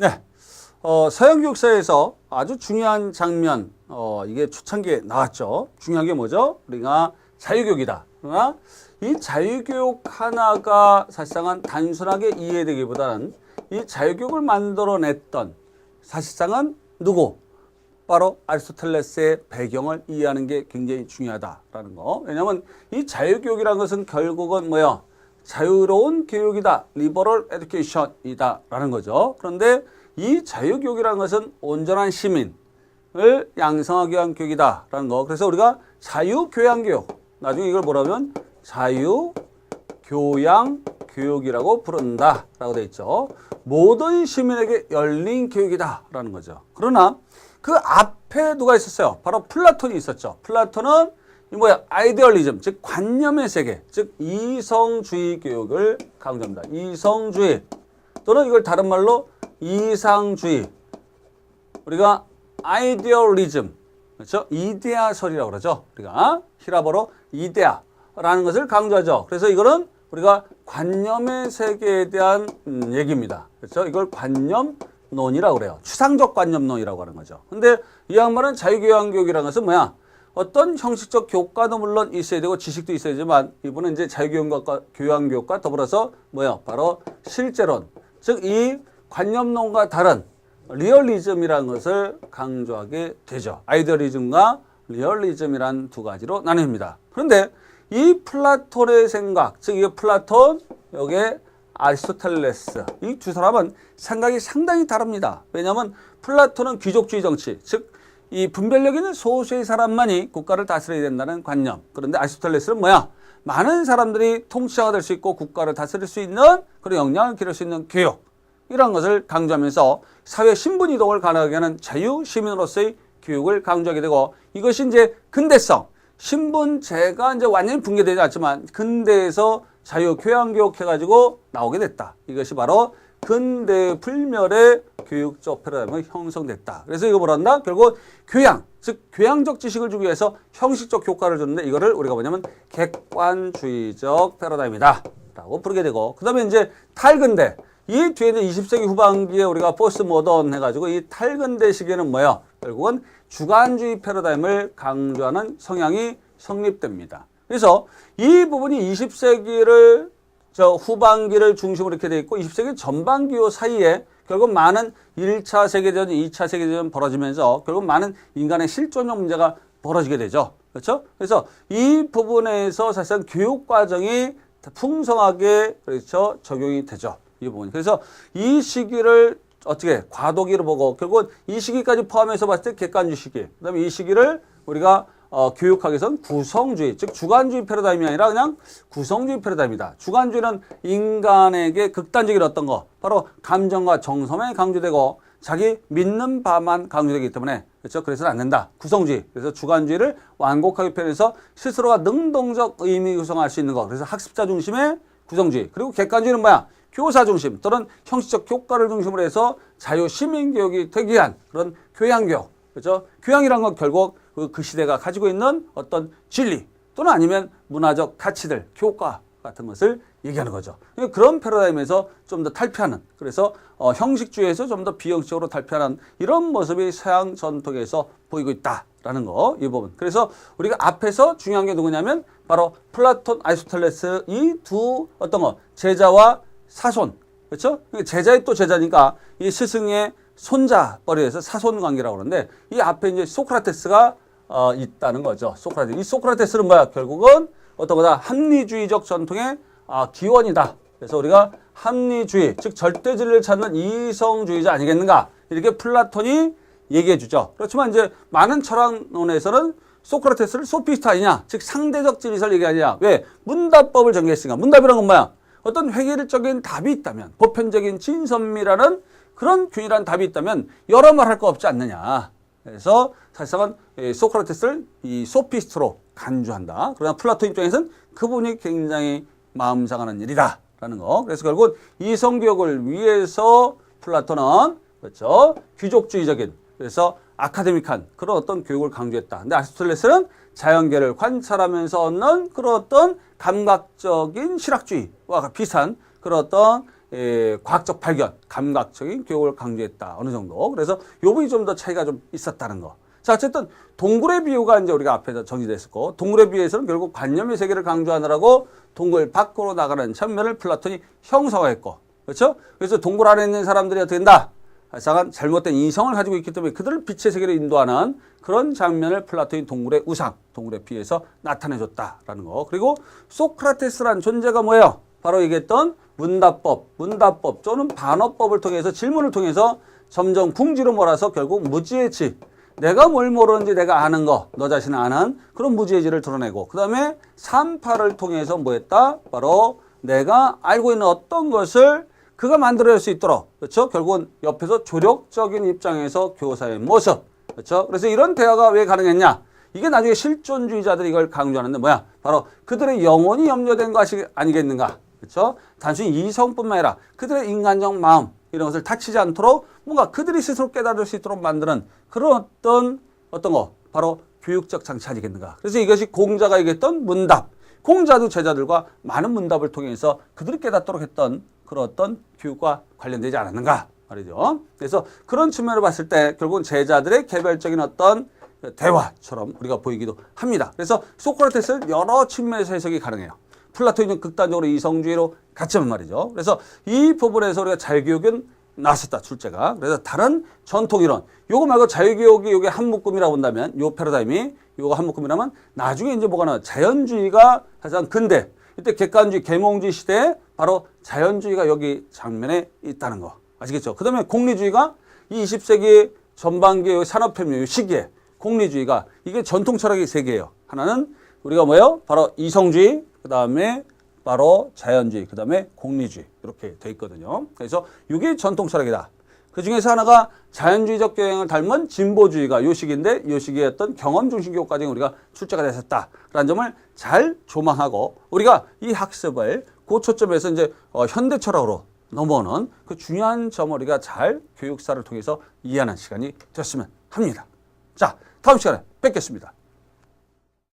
네. 서양 교육사에서 아주 중요한 장면, 이게 초창기에 나왔죠. 중요한 게 뭐죠? 우리가 자유교육이다. 그러나 이 자유교육 하나가 사실상은 단순하게 이해되기보다는 이 자유교육을 만들어냈던 사실상은 누구? 바로 아리스토텔레스의 배경을 이해하는 게 굉장히 중요하다라는 거. 왜냐하면 이 자유교육이라는 것은 결국은 뭐야? 자유로운 교육이다. 리버럴 에듀케이션이다 라는 거죠. 그런데 이 자유교육이라는 것은 온전한 시민을 양성하기 위한 교육이다 라는 거. 그래서 우리가 자유교양교육, 나중에 이걸 뭐라면 자유교양교육이라고 부른다 라고 되어 있죠. 모든 시민에게 열린 교육이다 라는 거죠. 그러나 그 앞에 누가 있었어요? 바로 플라톤이 있었죠. 플라톤은 이 뭐야? 아이디얼리즘, 즉 관념의 세계, 즉 이성주의 교육을 강조합니다. 이성주의 또는 이걸 다른 말로 이상주의. 우리가 아이디얼리즘, 그렇죠? 이데아설이라고 그러죠. 우리가 히라버로 이데아라는 것을 강조하죠. 그래서 이거는 우리가 관념의 세계에 대한 얘기입니다. 그렇죠? 이걸 관념론이라고 그래요. 추상적 관념론이라고 하는 거죠. 근데 이 양반은 자유교양교육이라는 것은 뭐야? 어떤 형식적 교과도 물론 있어야 되고 지식도 있어야 되지만 이분은 이제 자유교양교육과 더불어서 뭐야? 바로 실제론, 즉 이 관념론과 다른 리얼리즘이라는 것을 강조하게 되죠. 아이디얼리즘과 리얼리즘이란 두 가지로 나뉩니다. 그런데 이 플라톤의 생각, 즉 이 플라톤, 여기에 아리스토텔레스, 이 두 사람은 생각이 상당히 다릅니다. 왜냐하면 플라톤은 귀족주의 정치, 즉 이 분별력 있는 소수의 사람만이 국가를 다스려야 된다는 관념. 그런데 아리스토텔레스는 뭐야? 많은 사람들이 통치자가 될 수 있고 국가를 다스릴 수 있는 그런 역량을 기를 수 있는 교육, 이런 것을 강조하면서 사회 신분 이동을 가능하게 하는 자유 시민으로서의 교육을 강조하게 되고, 이것이 이제 근대성, 신분제가 이제 완전히 붕괴되지 않지만 근대에서 자유 교양교육 해가지고 나오게 됐다. 이것이 바로 근대 불멸의 교육적 패러다임이 형성됐다. 그래서 이거 뭐란다? 결국 교양, 즉 교양적 지식을 주기 위해서 형식적 교과를 줬는데 이거를 우리가 뭐냐면 객관주의적 패러다임이다 라고 부르게 되고, 그 다음에 이제 탈근대, 이 뒤에는 20세기 후반기에 우리가 포스트 모던 해가지고 이 탈근대 시기에는 뭐야? 결국은 주관주의 패러다임을 강조하는 성향이 성립됩니다. 그래서 이 부분이 20세기를 후반기를 중심으로 이렇게 돼 있고 20세기 전반기 사이에 결국 많은 1차 세계대전, 2차 세계대전 벌어지면서 결국 많은 인간의 실존적 문제가 벌어지게 되죠. 그렇죠? 그래서 이 부분에서 사실상 교육 과정이 풍성하게 그렇죠? 적용이 되죠. 이 부분. 그래서 이 시기를 어떻게 과도기로 보고 결국 이 시기까지 포함해서 봤을 때 객관주의 시기. 그다음에 이 시기를 우리가 교육학에서는 구성주의, 즉 주관주의 패러다임이 아니라 그냥 구성주의 패러다임이다. 주관주의는 인간에게 극단적인 어떤 거, 바로 감정과 정서만 강조되고 자기 믿는 바만 강조되기 때문에 그렇죠. 그래서는 안 된다. 구성주의. 그래서 주관주의를 완곡하게 표현해서 스스로가 능동적 의미 구성할 수 있는 거. 그래서 학습자 중심의 구성주의. 그리고 객관주의는 뭐야? 교사 중심 또는 형식적 교과를 중심으로 해서 자유 시민 교육이 되기 위한 그런 교양교육. 그렇죠? 교양이란 건 결국 그 시대가 가지고 있는 어떤 진리 또는 아니면 문화적 가치들, 교과 같은 것을 얘기하는 거죠. 그런 패러다임에서 좀 더 탈피하는, 그래서 형식주의에서 좀 더 비형식적으로 탈피하는 이런 모습이 서양 전통에서 보이고 있다라는 거, 이 부분. 그래서 우리가 앞에서 중요한 게 누구냐면 바로 플라톤, 아리스토텔레스 이 두 어떤 거, 제자와 사손, 그렇죠? 제자의 또 제자니까 이 스승의 손자뻘이 해서 사손 관계라고 그러는데 이 앞에 이제 소크라테스가 있다는 거죠. 소크라테스. 이 소크라테스는 뭐야? 결국은 어떤 거다? 합리주의적 전통의 기원이다. 그래서 우리가 합리주의, 즉 절대 진리를 찾는 이성주의자 아니겠는가? 이렇게 플라톤이 얘기해 주죠. 그렇지만 이제 많은 철학론에서는 소크라테스를 소피스트 아니냐? 즉 상대적 진리설 얘기하냐? 왜? 문답법을 전개했으니까. 문답이란 건 뭐야? 어떤 획일적인 답이 있다면, 보편적인 진선미라는 그런 균일한 답이 있다면 여러 말 할 거 없지 않느냐. 그래서 사실상은 소크라테스를 이 소피스트로 간주한다. 그러나 플라톤 입장에서는 그분이 굉장히 마음 상하는 일이다라는 거. 그래서 결국 이성교육을 위해서 플라톤은 그렇죠? 귀족주의적인, 그래서 아카데믹한 그런 어떤 교육을 강조했다. 근데 아리스토텔레스는 자연계를 관찰하면서 얻는 그런 어떤 감각적인 실학주의와 비슷한 그런 어떤 과학적 발견, 감각적인 교육을 강조했다. 어느 정도. 그래서 요 부분이 좀 더 차이가 좀 있었다는 거. 자, 어쨌든 동굴의 비유가 이제 우리가 앞에서 정리됐었고, 동굴의 비유에서는 결국 관념의 세계를 강조하느라고 동굴 밖으로 나가는 측면을 플라톤이 형성화했고, 그렇죠? 그래서 동굴 안에 있는 사람들이 어떻게 된다? 이상한 잘못된 이성을 가지고 있기 때문에 그들을 빛의 세계로 인도하는 그런 장면을 플라톤이 동굴의 우상, 동굴의 비유에서 나타내줬다라는 거. 그리고 소크라테스라는 존재가 뭐예요? 바로 얘기했던 문답법 또는 반어법을 통해서 질문을 통해서 점점 궁지로 몰아서 결국 무지의지, 내가 뭘 모르는지 내가 아는 거, 너 자신은 아는 그런 무지의지를 드러내고, 그 다음에 산파를 통해서 뭐 했다? 바로 내가 알고 있는 어떤 것을 그가 만들어낼 수 있도록, 그렇죠? 결국은 옆에서 조력적인 입장에서 교사의 모습, 그렇죠? 그래서 이런 대화가 왜 가능했냐? 이게 나중에 실존주의자들이 이걸 강조하는데 뭐야? 바로 그들의 영혼이 염려된 것이 아니겠는가? 그렇죠? 단순히 이성뿐만 아니라 그들의 인간적 마음, 이런 것을 다치지 않도록 뭔가 그들이 스스로 깨달을 수 있도록 만드는 그런 어떤 거, 바로 교육적 장치 아니겠는가? 그래서 이것이 공자가 얘기했던 문답. 공자도 제자들과 많은 문답을 통해서 그들이 깨닫도록 했던 그런 어떤 교육과 관련되지 않았는가 말이죠. 그래서 그런 측면을 봤을 때 결국은 제자들의 개별적인 어떤 대화처럼 우리가 보이기도 합니다. 그래서 소크라테스는 여러 측면에서 해석이 가능해요. 플라톤은 극단적으로 이성주의로 갔지만 말이죠. 그래서 이 부분에서 우리가 자유교육은 나섰다, 출제가. 그래서 다른 전통이론, 요거 말고 자유교육이 요게 한 묶음이라고 본다면, 요 패러다임이 요거 한 묶음이라면 나중에 이제 뭐가 나와요? 자연주의가 가장 근대, 이때 객관주의, 계몽주의 시대에 바로 자연주의가 여기 장면에 있다는 거. 아시겠죠? 그 다음에 공리주의가 이 20세기 전반기의 산업혁명 시기에 공리주의가 이게 전통 철학의 세 개예요. 하나는 우리가 뭐예요? 바로 이성주의, 그 다음에 바로 자연주의, 그 다음에 공리주의 이렇게 돼 있거든요. 그래서 이게 전통 철학이다. 그 중에서 하나가 자연주의적 경향을 닮은 진보주의가 요 시기인데 요 시기에 어떤 경험 중심 교육까지 우리가 출제가 됐었다라는 점을 잘 조망하고 우리가 이 학습을 그 초점에서 이제 현대 철학으로 넘어오는 그 중요한 점을 우리가 잘 교육사를 통해서 이해하는 시간이 됐으면 합니다. 자, 다음 시간에 뵙겠습니다.